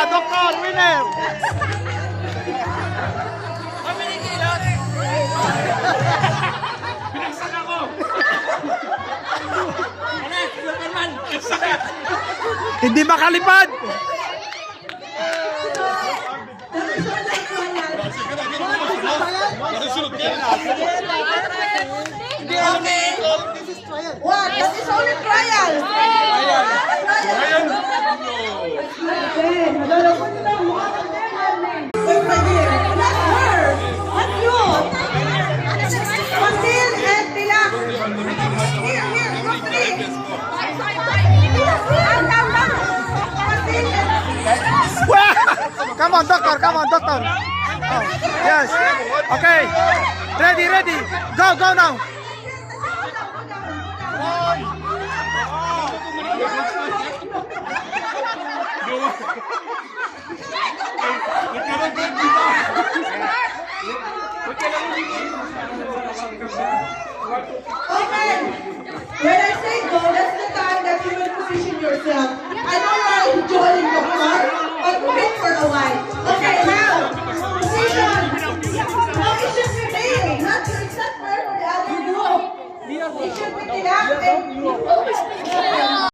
Doktor, winner! Pinagsak ako! Ano? Superman! Sakit! Hindi makalipad! What? That is only trial. Not her. Not you. Conceal and Tilak. Here, group 3. Down. Conceal and Come on, Doctor, come on, Doctor. Oh, yes. Okay. Ready. Go now.